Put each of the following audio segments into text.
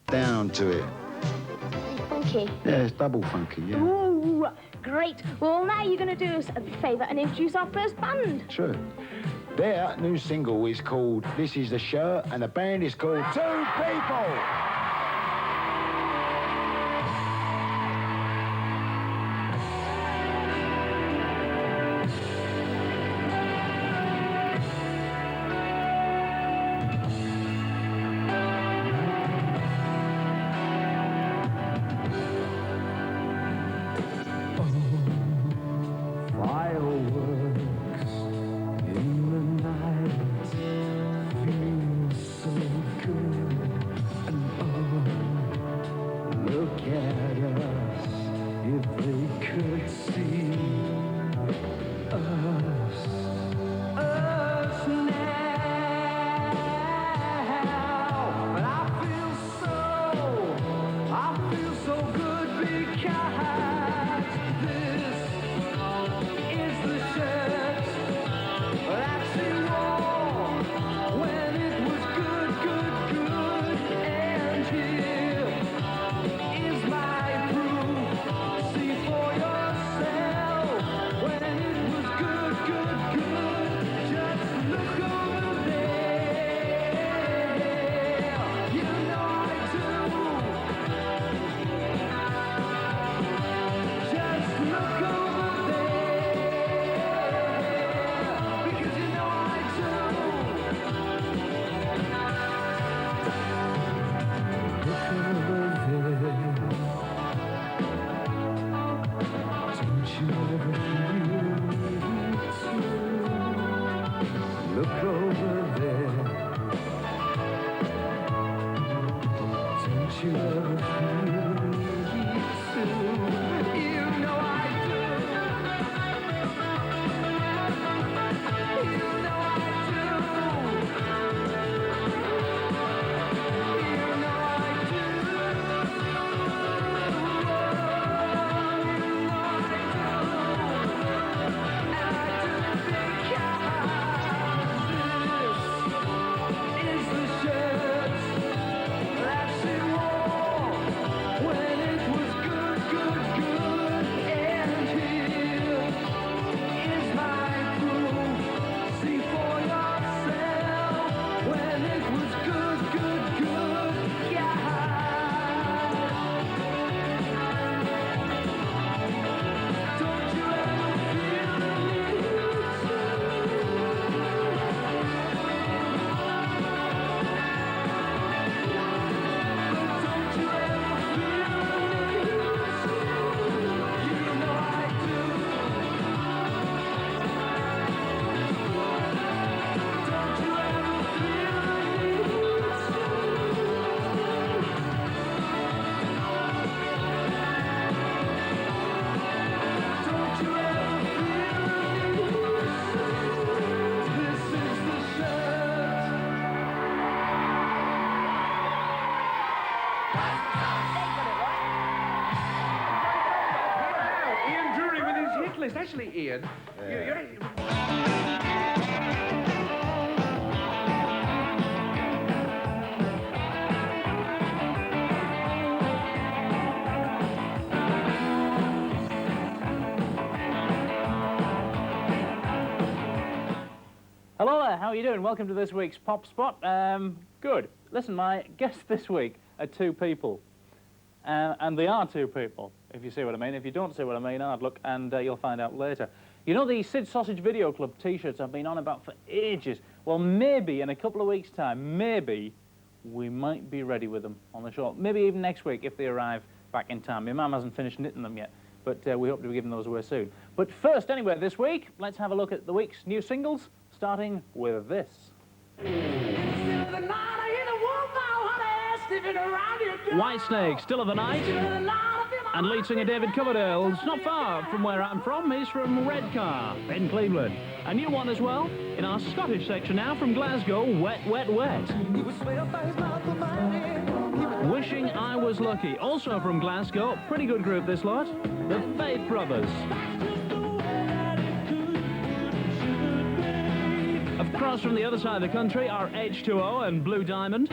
down to it. Funky. Yeah, it's double funky, yeah. Ooh, great. Well, now you're going to do us a favour and introduce our first band. Sure. Their new single is called This Is the Shirt, and the band is called Two People. Actually, Ian, Hello there, how are you doing? Welcome to this week's Pop Spot. Good. Listen, my guests this week are two people. And they are two people, if you see what I mean. If you don't see what I mean, hard look, and you'll find out later. You know the Sid Sausage Video Club T-shirts I've been on about for ages? Well, maybe in a couple of weeks' time, maybe we might be ready with them on the show. Maybe even next week if they arrive back in time. My mum hasn't finished knitting them yet, but we hope to be giving those away soon. But first, anyway, this week, let's have a look at the week's new singles, starting with this. Whitesnake, Still of the Night, and lead singer David Coverdale's not far from where I'm from. He's from Redcar in Cleveland. A new one as well in our Scottish section now from Glasgow, Wet, Wet, Wet. Wishing I Was Lucky, also from Glasgow, pretty good group this lot, the Faith Brothers. Across from the other side of the country are H2O and Blue Diamond.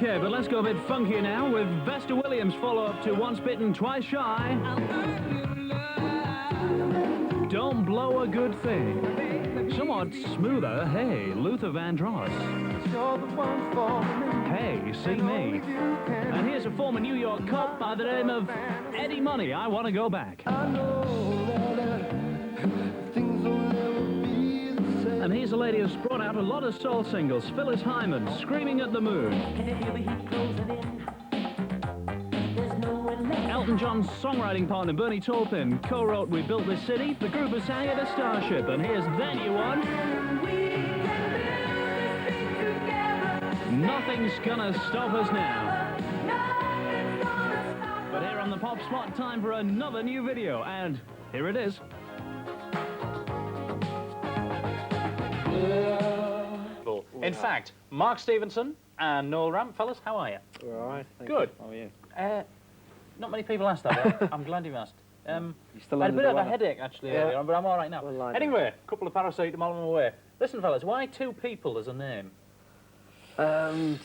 Okay, but let's go a bit funkier now with Vesta Williams' follow-up to Once Bitten, Twice Shy. Don't Blow a Good Thing. Somewhat smoother, Hey, Luther Vandross. Hey, See Me. And here's a former New York cop by the name of Eddie Money, I Want to Go Back. And here's a lady who's brought out a lot of soul singles, Phyllis Hyman, Screaming at the Moon. Elton John's songwriting partner, Bernie Taupin, co-wrote We Built This City. The group has sang at a Starship, and here's their new one. Nothing's Gonna Stop Us Now. But here on the Pop Spot, time for another new video, and here it is. In fact, Mark Stevenson and Noel Ramp, fellas, how are you? We're all right. Good. How are you? Not many people asked that, but I'm glad you've asked. You still I had a under bit the of a weather? headache, actually, Yeah. earlier on, but I'm all right now. Well, lie down. Anyway, a couple of paracetamol on the way. Listen, fellas, why two people as a name?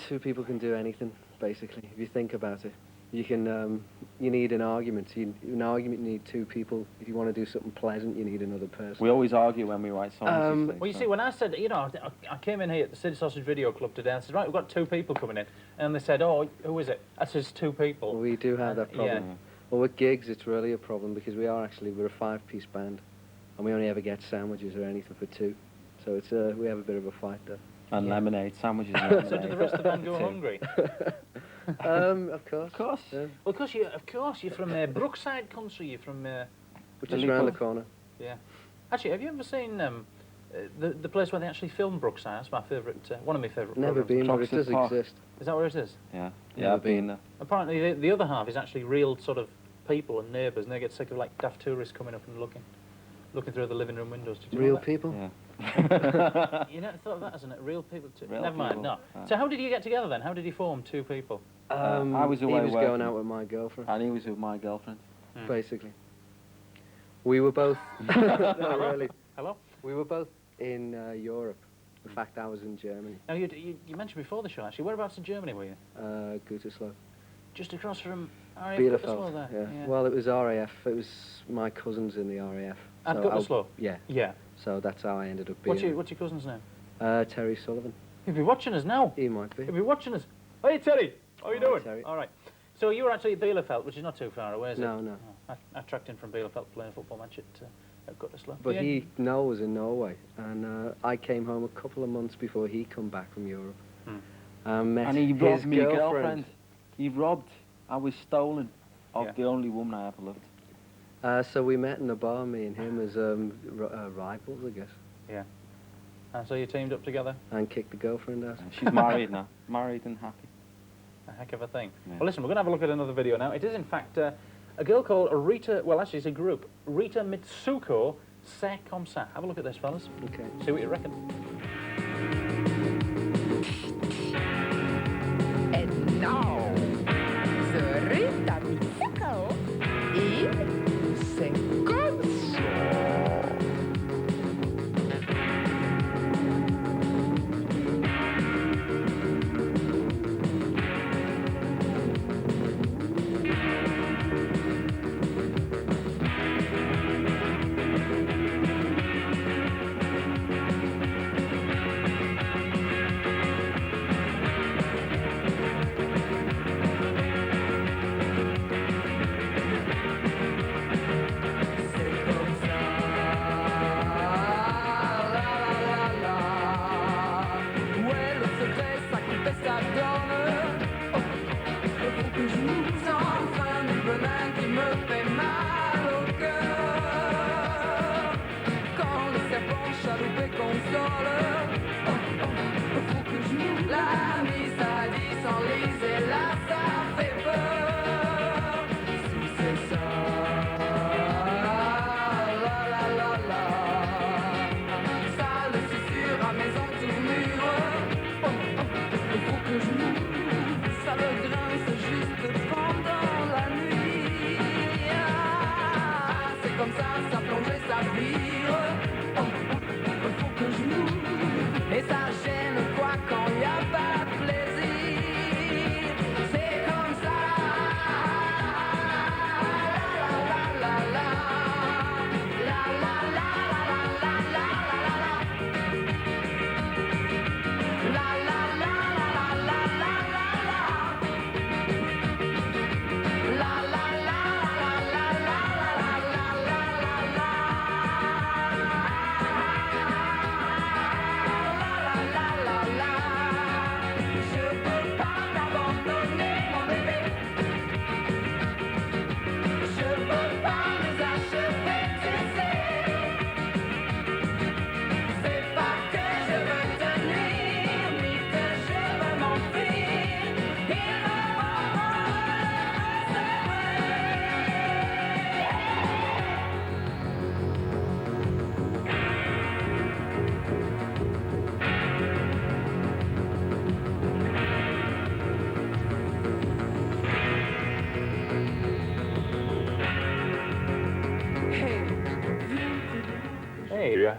Two people can do anything, basically, if you think about it. You can, you need an argument. An argument, you need two people. If you want to do something pleasant, you need another person. We always argue when we write songs. you see, Well, you so- see, when I said, you know, I came in here at the City Sausage Video Club today and I said, right, we've got two people coming in. And they said, oh, who is it? I said, it's two people. Well, we do have that problem. Yeah. Well, with gigs, it's really a problem because we're a five-piece band, and we only ever get sandwiches or anything for two. So it's we have a bit of a fight there. And lemonade, sandwiches and lemonade. So do the rest of the band go hungry? Of course. Of course. Yeah. Well, of course, you're from Brookside country. You're from, Which is round the corner. yeah. Actually, have you ever seen the place where they actually filmed Brookside? That's my favourite, one of my favourite. Never been, but it Croxton does Park. exist. Is that where it is? Yeah, Never I've been there. Apparently, the other half is actually real sort of people and neighbours, and they get sick of like daft tourists coming up and looking through the living room windows. Did you know Real that? people? Yeah. You never thought of that, isn't it? Real people too. Real Never mind. people, No. yeah. So how did you get together then? How did you form two people? I was away He was going working. out with my girlfriend, And he was with my girlfriend. basically. We were both... no, really. Hello. We were both in Europe. In fact, I was in Germany, Now you mentioned before the show actually. Whereabouts in Germany were you? Gütersloh. Just across from RAF Bielefeld, there. yeah. Well, it was RAF. It was my cousins in the RAF. At so I- Gütersloh? Yeah. Yeah. So that's how I ended up being. What's your cousin's name? Terry Sullivan. He'll be watching us now. He might be. He'll be watching us. Hey Terry, how you Hi, doing? Terry. All right. So you were actually at Bielefeld, which is not too far away, is it? No, no. Oh, I tracked in from Bielefeld playing a football match at Gütersloh. But Yeah. Noel was in Norway, and I came home a couple of months before he come back from Europe. Met And he his robbed me girlfriend. girlfriend. He robbed. I was stolen of Yeah. the only woman I ever loved. So we met in a bar, me and him, as rivals, I guess, Yeah. And so you teamed up together? and kicked the girlfriend out. She's married now. Married and happy. A heck of a thing. Yeah. Well, listen, we're going to have a look at another video now. It is, in fact, a girl called Rita, well, actually, it's a group, Rita Mitsuko C'est Comme Ça. Have a look at this, fellas. Okay. See what you reckon. And now, the Rita Mitsuko in C'est Comme Ça.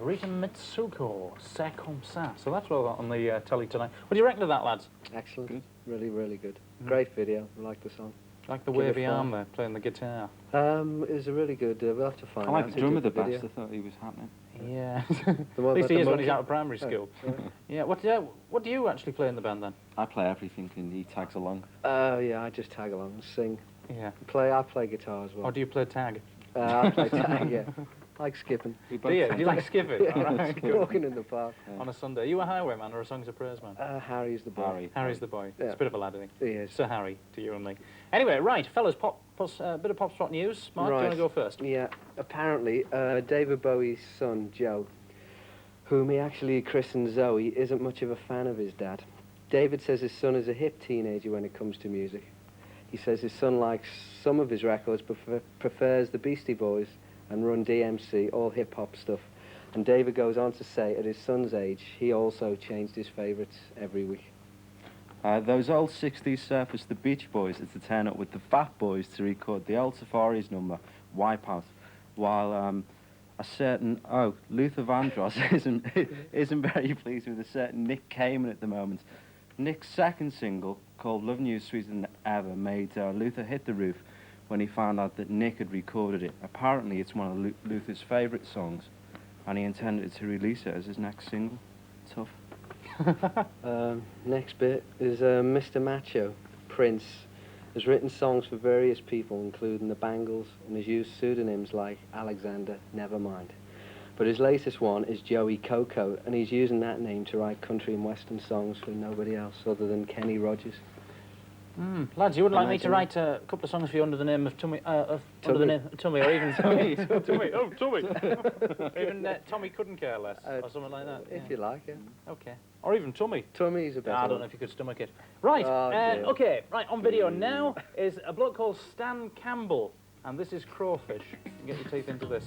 Rita Mitsuko, C'est Comme Ça. So that's what on the telly tonight. What do you reckon of that, lads? Excellent. Good. Really, really good. Great video. I like the song. Like the Give it wavy fun. arm there, playing the guitar. It was a really good. We'll have to find I out. like the drummer the video. best. I thought he was happening. Yeah. The one At least about he the is when he's monkey? out of primary school. Yeah. What do you actually play in the band then? I play everything and he tags along. Yeah, I just tag along and sing. Yeah. I play guitar as well. Or do you play tag? I play tag, yeah. Like skipping. We Do you? Do you like skipping? All right, good. Walking in the park. On a Sunday. Are you a highwayman or a Songs of Praise man? Harry's the boy. Harry. Harry's the boy. Yeah. It's a bit of a lad, I think. He is. Sir Harry, to you and me. Anyway, right, fellas, bit of pop spot news. Mark, do you want to go first? Yeah, apparently, David Bowie's son, Joe, whom he actually christened Zoe, isn't much of a fan of his dad. David says his son is a hip teenager when it comes to music. He says his son likes some of his records, but prefers the Beastie Boys and Run DMC, all hip-hop stuff. And David goes on to say, at his son's age, he also changed his favourites every week. Those old 60s surfers, the Beach Boys, is to turn up with the Fat Boys to record the old Safaris number, Wipeout, while a certain, Luther Vandross isn't very pleased with a certain Nick Cayman at the moment. Nick's second single, called Loving You Sweeter Than Ever, made Luther hit the roof when he found out that Nick had recorded it. Apparently it's one of Luther's favourite songs, and he intended to release it as his next single. Tough. Next bit is Mr. Macho, Prince, has written songs for various people, including the Bangles, and has used pseudonyms like Alexander Nevermind. But his latest one is Joey Coco, and he's using that name to write country and western songs for nobody else other than Kenny Rogers. Lads, you would like me to Imagine. write a couple of songs for you under the name of Tommy, under the Tommy. name Tommy, or even Tommy, Tommy, oh Tommy, even Tommy couldn't care less, or something like that. If Yeah. you like it. Okay, or even Tommy. Tommy's a better I don't one. know if you could stomach it. Right, Oh, dear. okay, right, on video now is a bloke called Stan Campbell, and this is Crawfish. You can get your teeth into this.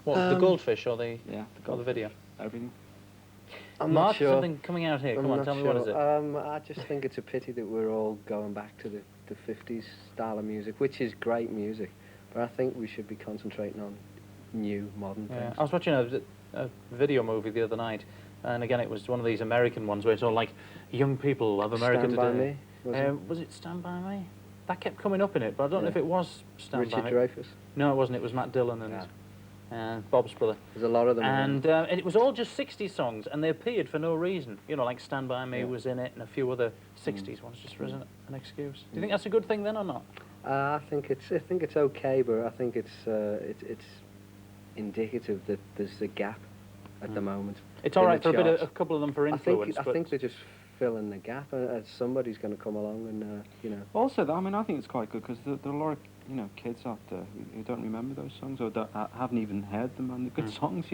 What, the goldfish or the, Yeah, or the video? everything. I'm Mark, not sure. something coming out here. I'm Come on, not tell me sure. what is it? I just think it's a pity that we're all going back to the 50s style of music, which is great music, but I think we should be concentrating on new, modern Yeah, things. I was watching a video movie the other night, and again it was one of these American ones where it's all like young people of America Stand By today. Me, Was it Stand By Me? That kept coming up in it, but I don't know Yeah. if it was Stand By Richard Me. Dreyfuss. No, it wasn't. It was Matt Dillon and Bob's brother. There's a lot of them. And it was all just 60s songs, and they appeared for no reason. You know, like Stand By Me Yeah. was in it, and a few other 60s ones, just for an excuse. Do you think that's a good thing then, or not? I think it's okay, but I think it's indicative that there's a gap at the moment. It's all in right the for a charts. couple of them for influence, I but think they're just filling the gap, and somebody's going to come along and Also, I mean, I think it's quite good because there are a lot of kids out there who don't remember those songs or haven't even heard them, and they're good songs,